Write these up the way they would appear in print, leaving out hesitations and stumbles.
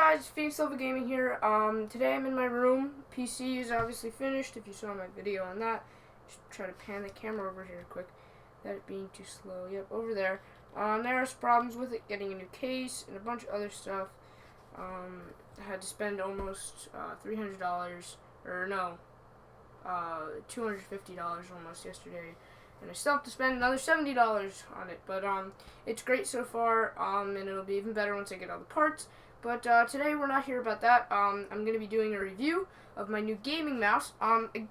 guys, Phoenix Level Gaming here. Today I'm in my room. PC is obviously finished. If you saw my video on that, just try to pan the camera over here quick. That being too slow. Yep, over there. There's problems with it, getting a new case and a bunch of other stuff. I had to spend almost $300, or no, $250 almost yesterday. And I still have to spend another $70 on it, but it's great so far, and it'll be even better once I get all the parts. But today we're not here about that. I'm going to be doing a review of my new gaming mouse.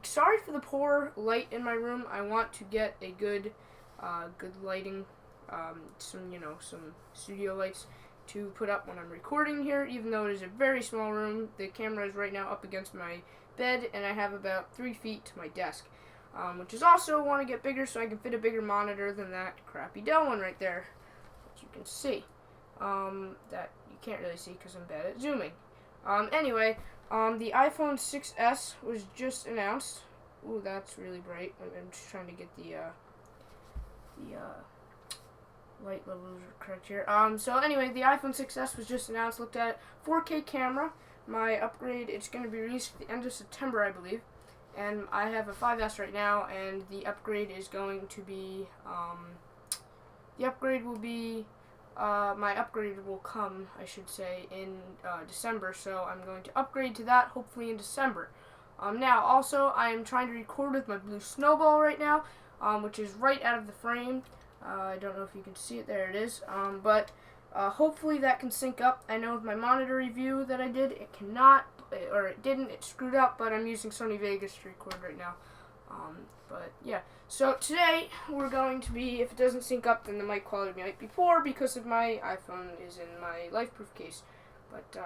Sorry for the poor light in my room. I want to get a good lighting, some studio lights to put up when I'm recording here, even though it is a very small room. The camera is right now up against my bed, and I have about 3 feet to my desk. Which is also want to get bigger so I can fit a bigger monitor than that crappy Dell one right there, which you can see. That you can't really see because I'm bad at zooming. Anyway, the iPhone 6s was just announced. Ooh, that's really bright. I'm just trying to get the light levels correct here. So anyway, the iPhone 6s was just announced. Looked at it. 4K camera. My upgrade, it's going to be released at the end of September, I believe. And I have a 5S right now, and the upgrade is going to be, my upgrade will come, I should say, in December, so I'm going to upgrade to that, hopefully in December. Now, also, I am trying to record with my blue snowball right now, which is right out of the frame. I don't know if you can see it, there it is, but hopefully that can sync up. I know with my monitor review that I did, it cannot, or it didn't, it screwed up, but I'm using Sony Vegas to record right now. But yeah, so today we're going to be, if it doesn't sync up, then the mic quality might be poor because of my iPhone is in my LifeProof case. But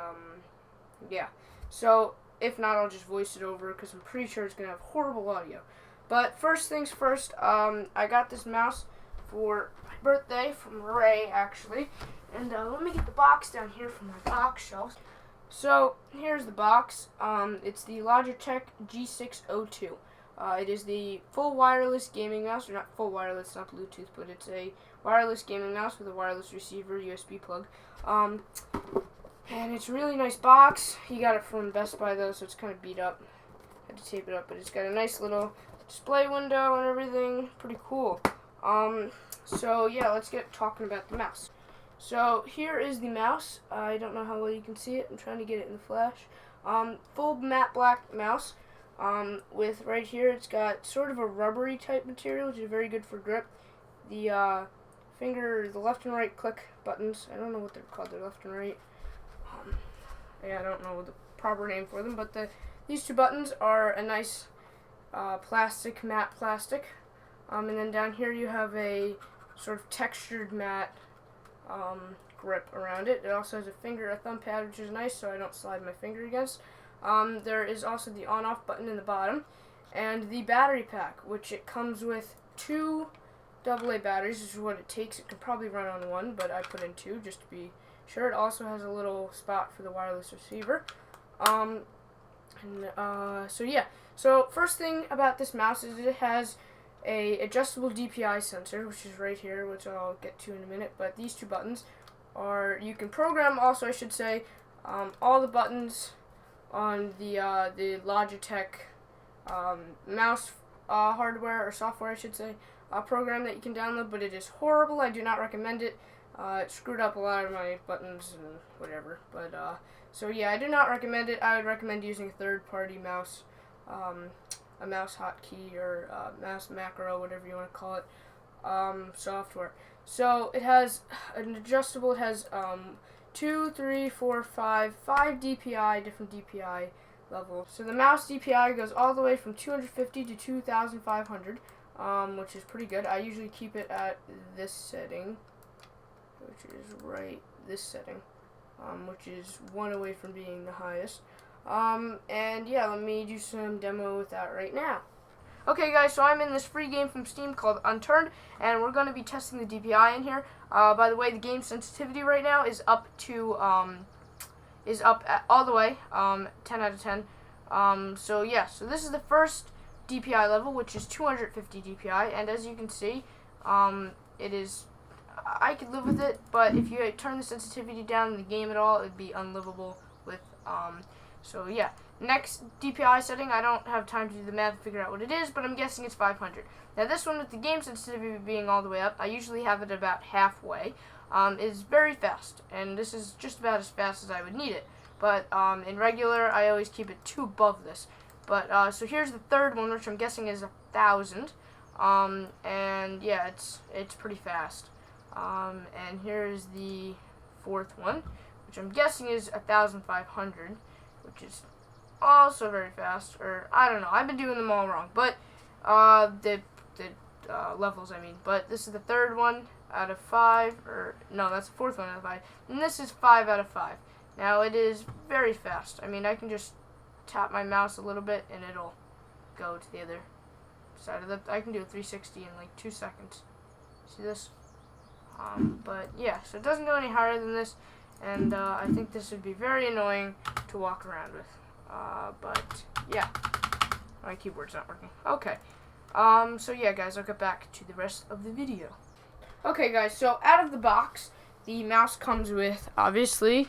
yeah, so if not, I'll just voice it over because I'm pretty sure it's going to have horrible audio. But first things first, I got this mouse for my birthday from Ray, actually. And let me get the box down here from my box shelf. So, here's the box. It's the Logitech G602. It is the full wireless gaming mouse, or not full wireless, not Bluetooth, but it's a wireless gaming mouse with a wireless receiver, USB plug. And it's a really nice box. He got it from Best Buy, though, so it's kind of beat up. Had to tape it up, but it's got a nice little display window and everything. Pretty cool. So, yeah, let's get talking about the mouse. So here is the mouse. I don't know how well you can see it. I'm trying to get it in the flash. Full matte black mouse. With right here, it's got sort of a rubbery type material, which is very good for grip. The the left and right click buttons. I don't know what they're called. They're left and right. Yeah, I don't know the proper name for them, but these two buttons are a nice plastic, matte plastic. And then down here you have a sort of textured matte grip around it. It also has a thumb pad, which is nice, so I don't slide my finger against. There is also the on-off button in the bottom, and the battery pack, which it comes with 2 AA batteries. This is what it takes. It could probably run on 1, but I put in 2 just to be sure. It also has a little spot for the wireless receiver. So yeah. So first thing about this mouse is it has a adjustable DPI sensor, which is right here, which I'll get to in a minute. But these 2 buttons are, you can program also, I should say, all the buttons on the Logitech mouse hardware or software, I should say, program that you can download. But it is horrible. I do not recommend it. It screwed up a lot of my buttons and whatever. But so yeah, I do not recommend it. I would recommend using a third-party mouse. A mouse hotkey or mouse macro, whatever you want to call it, software. So it has an adjustable. It has 2, 3, 4, 5 DPI, different DPI levels. So the mouse DPI goes all the way from 250 to 2,500, which is pretty good. I usually keep it at this setting, which is right this setting, which is 1 away from being the highest. And yeah, let me do some demo with that right now. Okay guys, so I'm in this free game from Steam called Unturned, and we're going to be testing the DPI in here. By the way, the game sensitivity right now is up to, all the way, 10 out of 10. So yeah, so this is the first DPI level, which is 250 DPI, and as you can see, it is I could live with it, but if you turn the sensitivity down in the game at all, it would be unlivable So yeah, next DPI setting, I don't have time to do the math to figure out what it is, but I'm guessing it's 500. Now this one, with the game sensitivity being all the way up, I usually have it about halfway, is very fast, and this is just about as fast as I would need it. But in regular, I always keep it 2 above this. But so here's the third one, which I'm guessing is 1,000, and yeah, it's pretty fast. And here's the fourth one, which I'm guessing is 1,500, which is also very fast. Or I don't know, I've been doing them all wrong, but the levels, I mean. But this is the third one out of 5, or no, that's the fourth one out of 5, and this is 5 out of 5. Now it is very fast. I mean, I can just tap my mouse a little bit and it'll go to the other side of the. I can do a 360 in like 2 seconds. See this? But yeah, so it doesn't go any higher than this, and I think this would be very annoying to walk around with. But yeah, my keyboard's not working. Okay. So yeah, guys, I'll get back to the rest of the video. Okay, guys, so out of the box, the mouse comes with, obviously,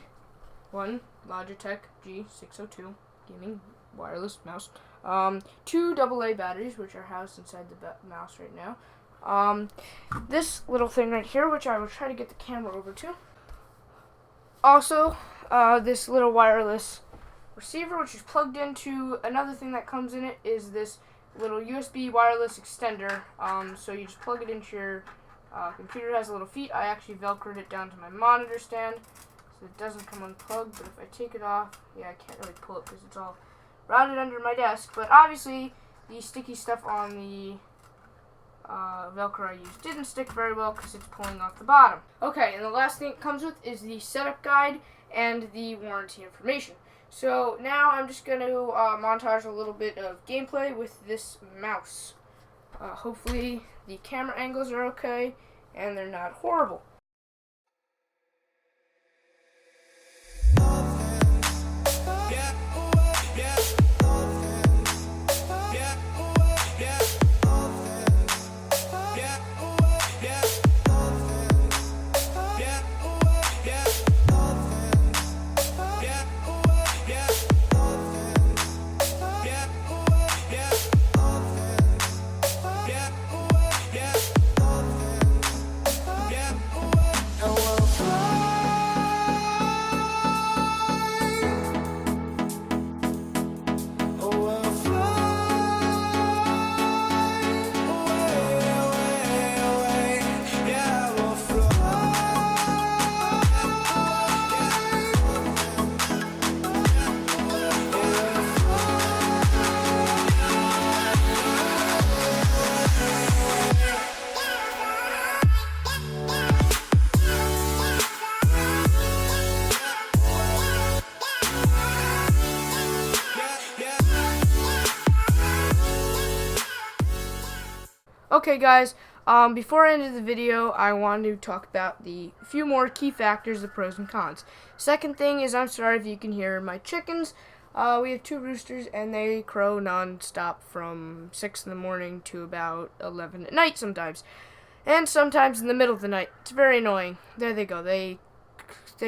one Logitech G602 gaming wireless mouse, 2 AA batteries, which are housed inside the mouse right now, this little thing right here, which I will try to get the camera over to. Also, this little wireless receiver, which is plugged into another thing that comes in it, is this little USB wireless extender. So you just plug it into your computer. It has a little feet. I actually velcroed it down to my monitor stand, so it doesn't come unplugged. But if I take it off, yeah, I can't really pull it because it's all routed under my desk. But obviously, the sticky stuff on the Velcro I used didn't stick very well because it's pulling off the bottom. Okay, and the last thing it comes with is the setup guide and the warranty information. So now I'm just going to montage a little bit of gameplay with this mouse. Hopefully the camera angles are okay and they're not horrible. Okay, guys, before I end the video, I wanted to talk about the few more key factors, the pros and cons. Second thing is, I'm sorry if you can hear my chickens. We have 2 roosters, and they crow non-stop from 6 in the morning to about 11 at night sometimes. And sometimes in the middle of the night. It's very annoying. There they go. They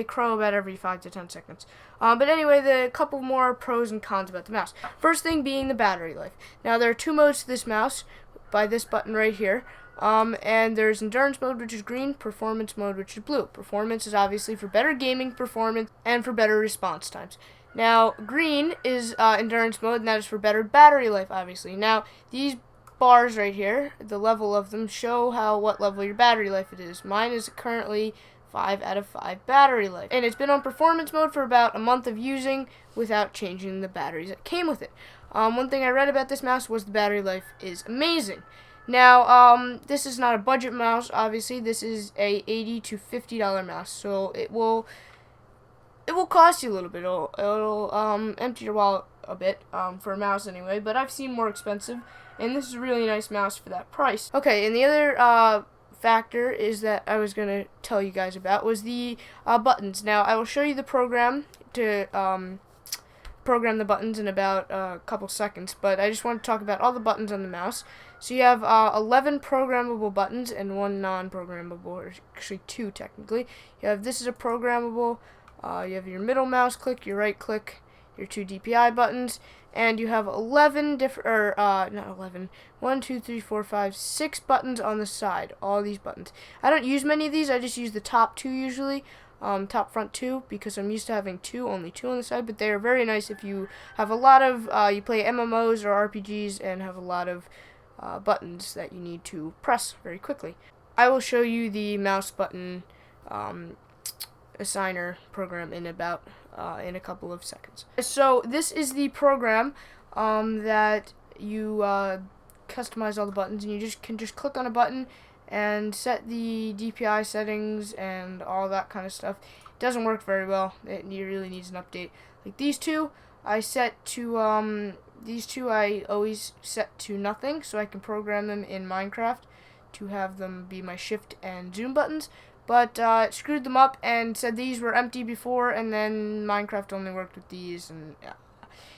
crow about every 5 to 10 seconds. But anyway, the couple more pros and cons about the mouse. First thing being the battery life. Now, there are 2 modes to this mouse by this button right here. And there's endurance mode, which is green, performance mode, which is blue. Performance is obviously for better gaming performance and for better response times. Now, green is endurance mode, and that is for better battery life, obviously. Now, these bars right here, the level of them, show what level your battery life it is. Mine is currently 5 out of 5 battery life. And it's been on performance mode for about a month of using without changing the batteries that came with it. One thing I read about this mouse was the battery life is amazing. Now, this is not a budget mouse, obviously. This is a $80 to $50 mouse, so it will cost you a little bit. It'll empty your wallet a bit, for a mouse anyway, but I've seen more expensive, and this is a really nice mouse for that price. Okay, and the other factor is that I was going to tell you guys about was the buttons. Now, I will show you the program to program the buttons in about a couple seconds, but I just want to talk about all the buttons on the mouse. So you have 11 programmable buttons and 1 non-programmable, or actually 2 technically. You have this is a programmable You have your middle mouse click, your right click, your 2 DPI buttons, and you have 11 different, or not 11, 1, 2, 3, 4, 5, 6 buttons on the side. All these buttons. I don't use many of these. I just use the top 2 usually, top front 2, because I'm used to having only 2 on the side. But they are very nice if you have a lot of, you play MMOs or RPGs and have a lot of buttons that you need to press very quickly. I will show you the mouse button assigner program in a couple of seconds. So this is the program that you customize all the buttons, and you can just click on a button and set the DPI settings and all that kind of stuff. It doesn't work very well. It really needs an update. Like these two, I always set to nothing, so I can program them in Minecraft to have them be my shift and zoom buttons. But it screwed them up and said these were empty before, and then Minecraft only worked with these, and yeah,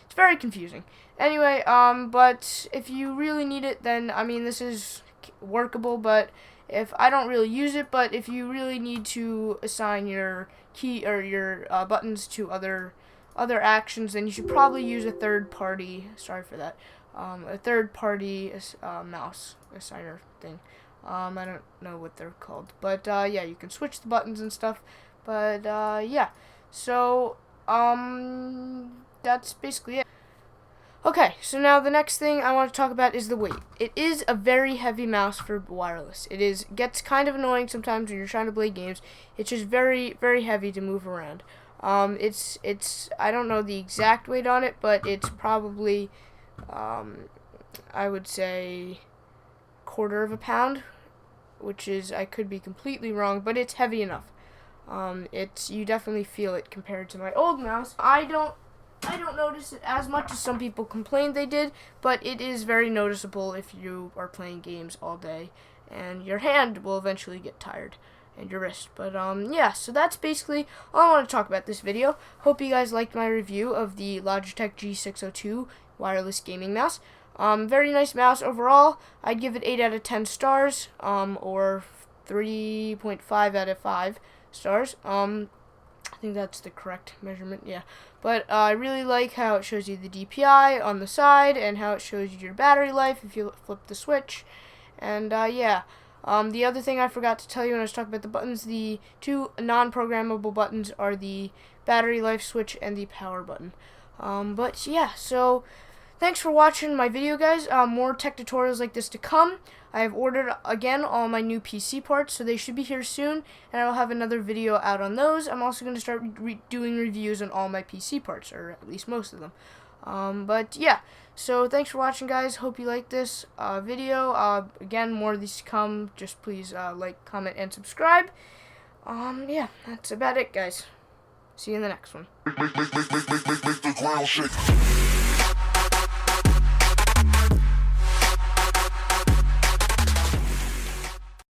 it's very confusing. Anyway, but if you really need it, then I mean this is workable. But if I don't really use it, but if you really need to assign your key or your buttons to other actions, then you should probably use a third-party. Sorry for that. A third-party mouse assigner thing. I don't know what they're called, but yeah, you can switch the buttons and stuff. But yeah, so that's basically it. Okay, so now the next thing I want to talk about is the weight. It is a very heavy mouse for wireless. It gets kind of annoying sometimes when you're trying to play games. It's just very, very heavy to move around. It's I don't know the exact weight on it, but it's probably I would say quarter of a pound, which is, I could be completely wrong, but it's heavy enough. You definitely feel it compared to my old mouse. I don't notice it as much as some people complained they did, but it is very noticeable if you are playing games all day, and your hand will eventually get tired, and your wrist. But yeah, so that's basically all I want to talk about this video. Hope you guys liked my review of the Logitech G602 wireless gaming mouse. Very nice mouse overall. I'd give it 8 out of 10 stars, or 3.5 out of 5 stars. I think that's the correct measurement, yeah. But I really like how it shows you the DPI on the side, and how it shows you your battery life if you flip the switch. And yeah, the other thing I forgot to tell you when I was talking about the buttons, the 2 non-programmable buttons are the battery life switch and the power button. But yeah, so thanks for watching my video, guys. More tech tutorials like this to come. I have ordered, again, all my new PC parts, so they should be here soon, and I will have another video out on those. I'm also going to start doing reviews on all my PC parts, or at least most of them. But yeah, so thanks for watching, guys. Hope you liked this video. Again, more of these to come. Just please like, comment, and subscribe. Yeah, that's about it, guys. See you in the next one. Make the ground shake.